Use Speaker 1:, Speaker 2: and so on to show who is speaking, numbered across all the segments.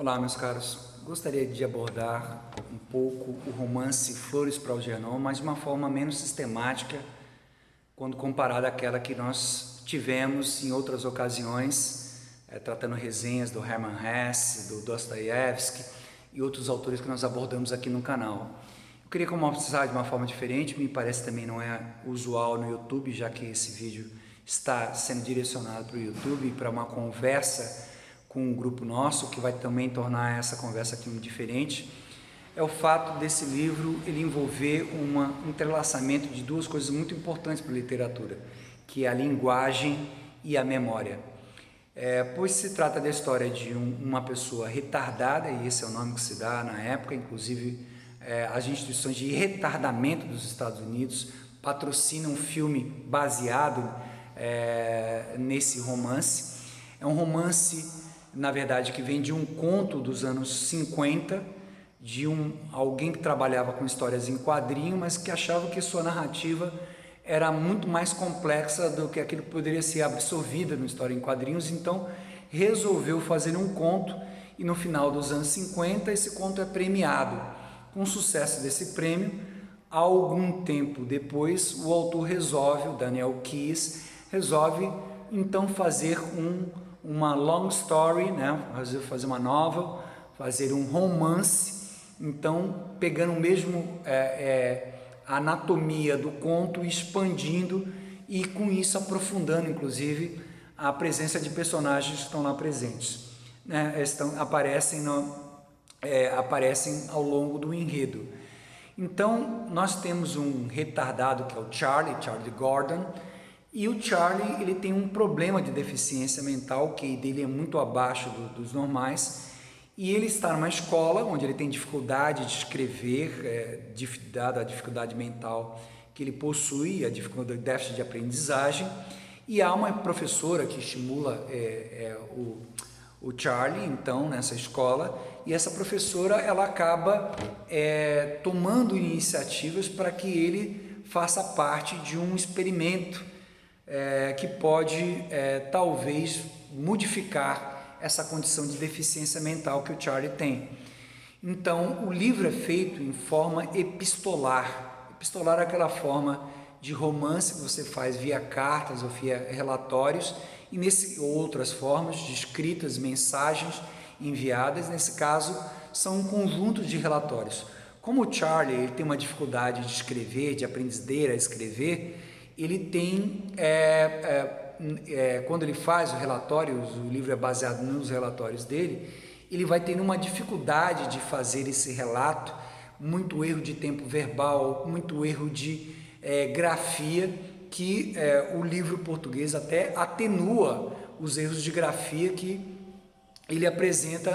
Speaker 1: Olá, meus caros. Gostaria de abordar um pouco o romance Flores para Algernon, mas de uma forma menos sistemática, quando comparada àquela que nós tivemos em outras ocasiões, tratando resenhas do Hermann Hesse, do Dostoiévski e outros autores que nós abordamos aqui no canal. Eu queria começar de uma forma diferente, me parece também não é usual no YouTube, já que esse vídeo está sendo direcionado para o YouTube e para uma conversa com um grupo nosso, que vai também tornar essa conversa aqui muito diferente, é o fato desse livro ele envolver um entrelaçamento de duas coisas muito importantes para a literatura, que é a linguagem e a memória. Pois se trata da história de uma pessoa retardada, e esse é o nome que se dá na época, inclusive as instituições de retardamento dos Estados Unidos patrocinam um filme baseado nesse romance. É um romance, na verdade, que vem de um conto dos anos 50, de alguém que trabalhava com histórias em quadrinho, mas que achava que sua narrativa era muito mais complexa do que aquilo que poderia ser absorvida na história em quadrinhos, então resolveu fazer um conto, e no final dos anos 50 esse conto é premiado. Com o sucesso desse prêmio, algum tempo depois, o autor resolve, o Daniel Keyes, resolve então fazer uma long story, né? Fazer uma novel, fazer um romance, então pegando mesmo a anatomia do conto, expandindo e com isso aprofundando inclusive a presença de personagens que estão lá presentes, né? Aparecem ao longo do enredo. Então nós temos um retardado que é o Charlie Gordon. E o Charlie ele tem um problema de deficiência mental, o QI dele é muito abaixo dos normais, e ele está numa escola onde ele tem dificuldade de escrever, dada a dificuldade mental que ele possui, a dificuldade de déficit de aprendizagem, e há uma professora que estimula o Charlie, então, nessa escola, e essa professora ela acaba tomando iniciativas para que ele faça parte de um experimento que pode talvez modificar essa condição de deficiência mental que o Charlie tem. Então o livro é feito em forma epistolar. Epistolar é aquela forma de romance que você faz via cartas ou via relatórios, e outras formas de escritas, mensagens enviadas. Nesse caso são um conjunto de relatórios. Como o Charlie ele tem uma dificuldade de escrever, de aprender a escrever, ele tem, quando ele faz o relatório, o livro é baseado nos relatórios dele, ele vai ter uma dificuldade de fazer esse relato, muito erro de tempo verbal, muito erro de grafia, que o livro português até atenua os erros de grafia que ele apresenta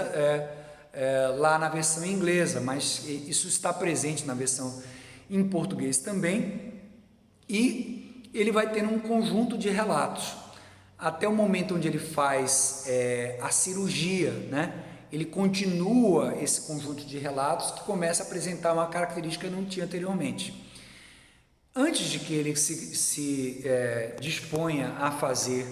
Speaker 1: lá na versão inglesa, mas isso está presente na versão em português também, e ele vai ter um conjunto de relatos, até o momento onde ele faz a cirurgia, né? Ele continua esse conjunto de relatos que começa a apresentar uma característica que não tinha anteriormente. Antes de que ele se disponha a fazer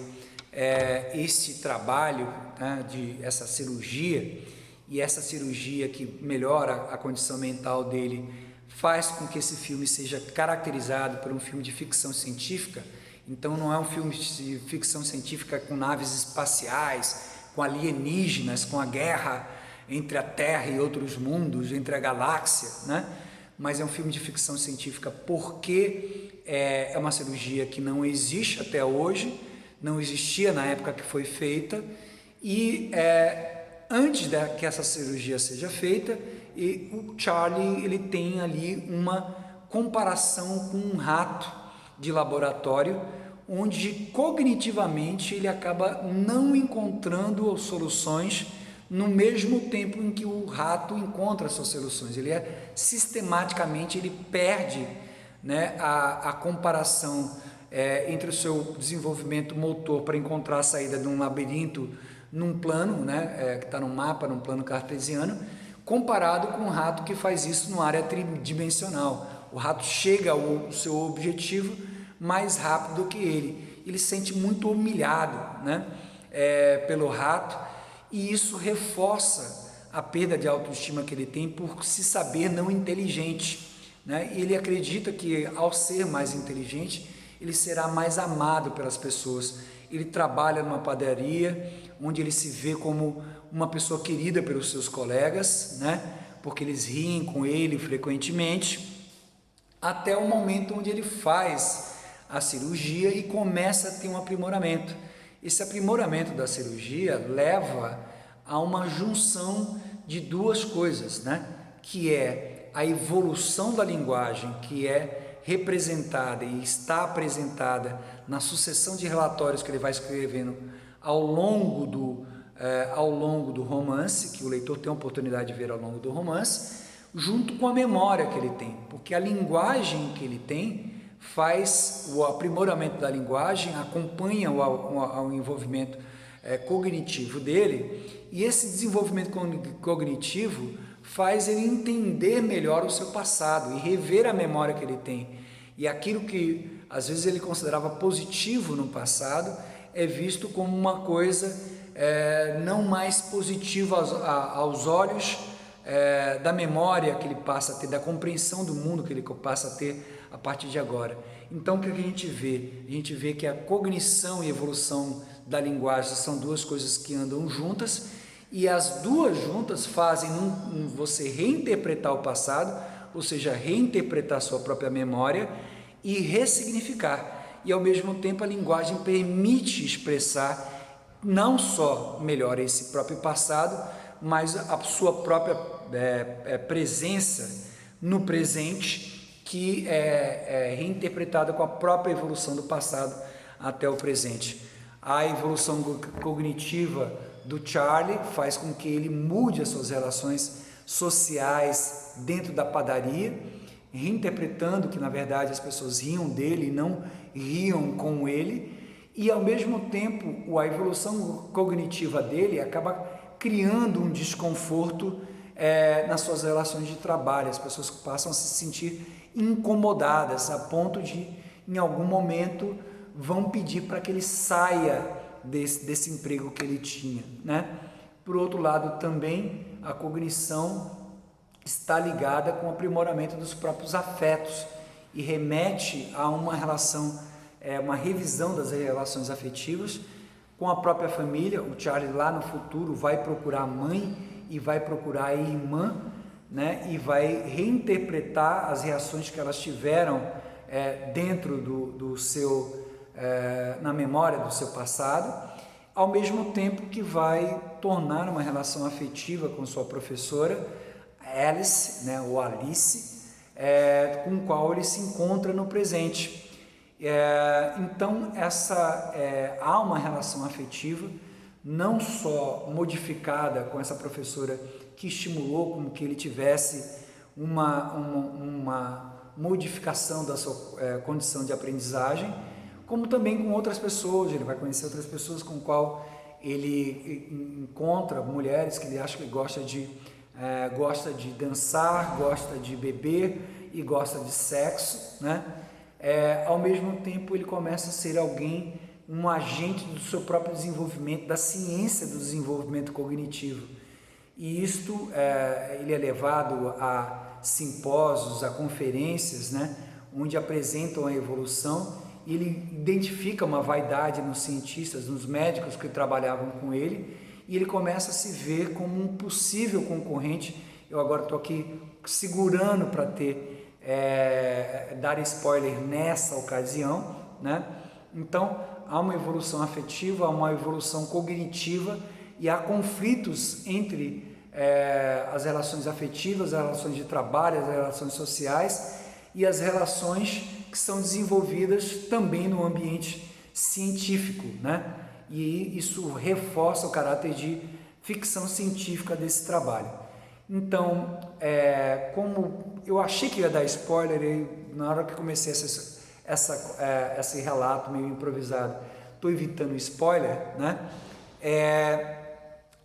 Speaker 1: esse trabalho, né, essa cirurgia, e essa cirurgia que melhora a condição mental dele, faz com que esse filme seja caracterizado por um filme de ficção científica. Então não é um filme de ficção científica com naves espaciais, com alienígenas, com a guerra entre a Terra e outros mundos, entre a galáxia, né? Mas é um filme de ficção científica porque é uma cirurgia que não existe até hoje, não existia na época que foi feita, e antes que essa cirurgia seja feita, e o Charlie ele tem ali uma comparação com um rato de laboratório, onde cognitivamente ele acaba não encontrando soluções no mesmo tempo em que o rato encontra suas soluções. Ele sistematicamente ele perde, né, a comparação entre o seu desenvolvimento motor para encontrar a saída de um labirinto num plano, né, que está no mapa, num plano cartesiano, comparado com um rato que faz isso numa área tridimensional. O rato chega ao seu objetivo mais rápido do que ele se sente muito humilhado, né, pelo rato, e isso reforça a perda de autoestima que ele tem por se saber não inteligente, né? E ele acredita que ao ser mais inteligente, ele será mais amado pelas pessoas. Ele trabalha numa padaria, onde ele se vê como uma pessoa querida pelos seus colegas, né? Porque eles riem com ele frequentemente, até o momento onde ele faz a cirurgia e começa a ter um aprimoramento. Esse aprimoramento da cirurgia leva a uma junção de duas coisas, né? Que é a evolução da linguagem, que é representada e está apresentada na sucessão de relatórios que ele vai escrevendo ao longo do romance, que o leitor tem a oportunidade de ver ao longo do romance, junto com a memória que ele tem, porque a linguagem que ele tem faz o aprimoramento da linguagem, acompanha o envolvimento cognitivo dele, e esse desenvolvimento cognitivo faz ele entender melhor o seu passado e rever a memória que ele tem. E aquilo que às vezes ele considerava positivo no passado é visto como uma coisa não mais positiva aos olhos da memória que ele passa a ter, da compreensão do mundo que ele passa a ter a partir de agora. Então, o que a gente vê? A gente vê que a cognição e a evolução da linguagem são duas coisas que andam juntas, e as duas juntas fazem você reinterpretar o passado, ou seja, reinterpretar sua própria memória e ressignificar. E ao mesmo tempo a linguagem permite expressar não só melhor esse próprio passado, mas a sua própria presença no presente, que é reinterpretada com a própria evolução do passado até o presente. A evolução cognitiva do Charlie faz com que ele mude as suas relações sociais dentro da padaria, reinterpretando que na verdade as pessoas riam dele e não riam com ele, e ao mesmo tempo a evolução cognitiva dele acaba criando um desconforto nas suas relações de trabalho. As pessoas passam a se sentir incomodadas a ponto de, em algum momento, vão pedir para que ele saia desse emprego que ele tinha, né? Por outro lado, também a cognição está ligada com o aprimoramento dos próprios afetos e remete a uma relação, uma revisão das relações afetivas com a própria família. O Charlie lá no futuro vai procurar a mãe e vai procurar a irmã, né? E vai reinterpretar as reações que elas tiveram dentro do seu na memória do seu passado, ao mesmo tempo que vai tornar uma relação afetiva com sua professora Alice, né, ou Alice, com o qual ele se encontra no presente. Então há uma relação afetiva não só modificada com essa professora que estimulou como que ele tivesse uma modificação da sua condição de aprendizagem, como também com outras pessoas. Ele vai conhecer outras pessoas com qual ele encontra mulheres que ele acha que gosta de dançar, gosta de beber e gosta de sexo, né? Ao mesmo tempo ele começa a ser alguém, um agente do seu próprio desenvolvimento, da ciência do desenvolvimento cognitivo. E isto, ele é levado a simpósios, a conferências, né, onde apresentam a evolução. Ele identifica uma vaidade nos cientistas, nos médicos que trabalhavam com ele, e ele começa a se ver como um possível concorrente. Eu agora estou aqui segurando para dar spoiler nessa ocasião, né? Então, há uma evolução afetiva, há uma evolução cognitiva, e há conflitos entre as relações afetivas, as relações de trabalho, as relações sociais e as relações que são desenvolvidas também no ambiente científico, né? E isso reforça o caráter de ficção científica desse trabalho. Então, como eu achei que ia dar spoiler, na hora que comecei esse relato meio improvisado, estou evitando spoiler, né?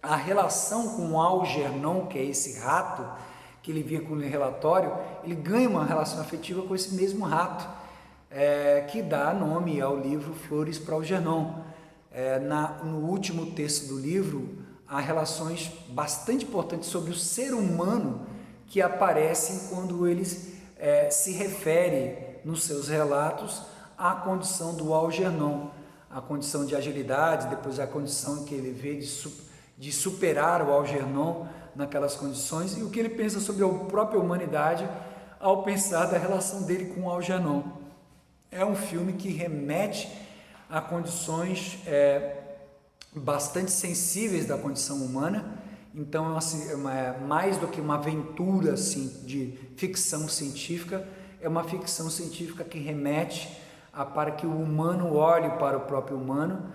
Speaker 1: A relação com o Algernon, que é esse rato que ele vinha com o relatório, ele ganha uma relação afetiva com esse mesmo rato, que dá nome ao livro Flores para Algernon. No último texto do livro, há relações bastante importantes sobre o ser humano que aparecem quando eles se refere nos seus relatos à condição do Algernon, a condição de agilidade, depois a condição que ele vê de superar o Algernon naquelas condições, e o que ele pensa sobre a própria humanidade ao pensar da relação dele com o Algernon. É um filme que remete a condições bastante sensíveis da condição humana. Então é mais do que uma aventura assim, de ficção científica, é uma ficção científica que remete para que o humano olhe para o próprio humano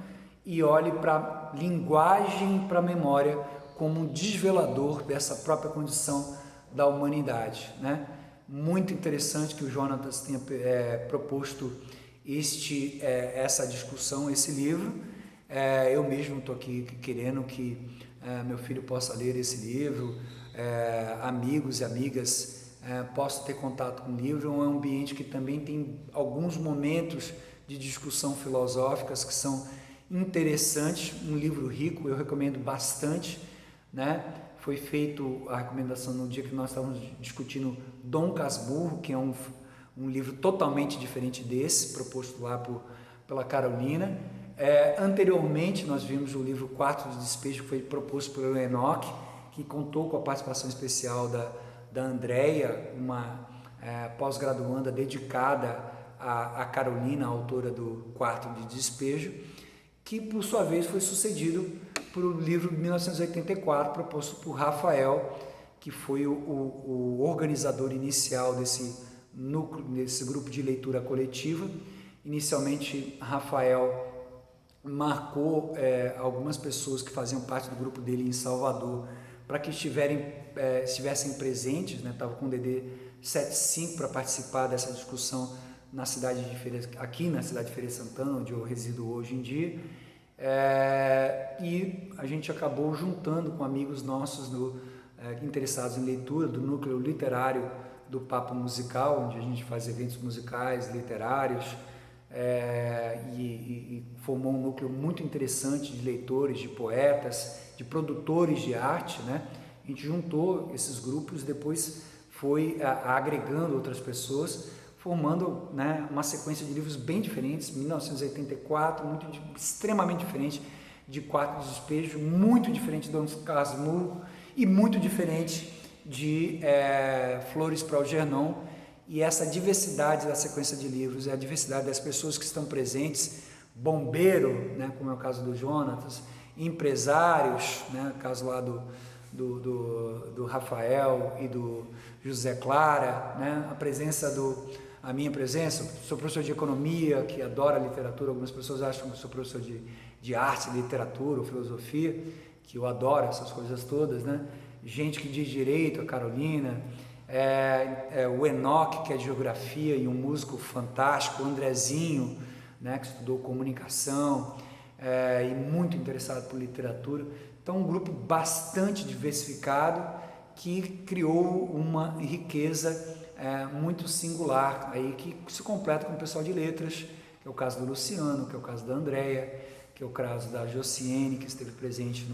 Speaker 1: e olhe para a linguagem e para a memória como um desvelador dessa própria condição da humanidade, né? Muito interessante que o Jonatas tenha proposto essa discussão, esse livro. Eu mesmo estou aqui querendo que meu filho possa ler esse livro, amigos e amigas possam ter contato com o livro. É um ambiente que também tem alguns momentos de discussão filosóficas que são interessantes, um livro rico, eu recomendo bastante, né? Foi feito a recomendação no dia que nós estávamos discutindo Dom Casmurro, que é um livro totalmente diferente desse, proposto lá pela Carolina. Anteriormente nós vimos o livro Quarto de Despejo, que foi proposto pelo Enoch, que contou com a participação especial da Andréia, uma pós-graduanda dedicada à Carolina, a autora do Quarto de Despejo, que por sua vez foi sucedido por o livro de 1984, proposto por Rafael, que foi o organizador inicial desse grupo de leitura coletiva. Inicialmente, Rafael marcou algumas pessoas que faziam parte do grupo dele em Salvador para que estivessem presentes, né? Estava com o DD 75 para participar dessa discussão aqui na cidade de Feira de Santana, onde eu resido hoje em dia. E a gente acabou juntando com amigos nossos interessados em leitura, do núcleo literário do Papo Musical, onde a gente faz eventos musicais, literários, e formou um núcleo muito interessante de leitores, de poetas, de produtores de arte, né? A gente juntou esses grupos, depois foi agregando outras pessoas, formando, né, uma sequência de livros bem diferentes. 1984, extremamente diferente de Quarto de Despejo, muito diferente de Dom Casmurro e muito diferente de Flores para Algernon. E essa diversidade da sequência de livros, a diversidade das pessoas que estão presentes, bombeiro, né, como é o caso do Jonatas, empresários, né, o caso lá do Rafael e do José Clara, né, a minha presença, sou professor de economia, que adora literatura, algumas pessoas acham que eu sou professor de arte, literatura ou filosofia, que eu adoro essas coisas todas, né? Gente que diz direito, a Carolina, o Enoch, que é de geografia e um músico fantástico, o Andrezinho, né, que estudou comunicação e muito interessado por literatura. Então, um grupo bastante diversificado que criou uma riqueza muito singular, aí, que se completa com o pessoal de letras, que é o caso do Luciano, que é o caso da Andréia, que é o caso da Josiene, que esteve presente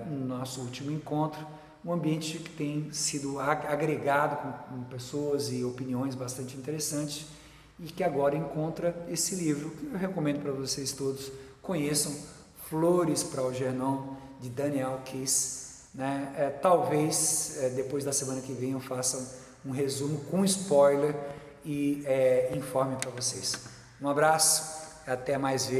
Speaker 1: no nosso último encontro. Um ambiente que tem sido agregado com pessoas e opiniões bastante interessantes e que agora encontra esse livro, que eu recomendo para vocês todos conheçam, Flores para Algernon, de Daniel Kiss, né? Talvez depois da semana que vem eu faça um resumo com spoiler e informe para vocês. Um abraço, até mais ver.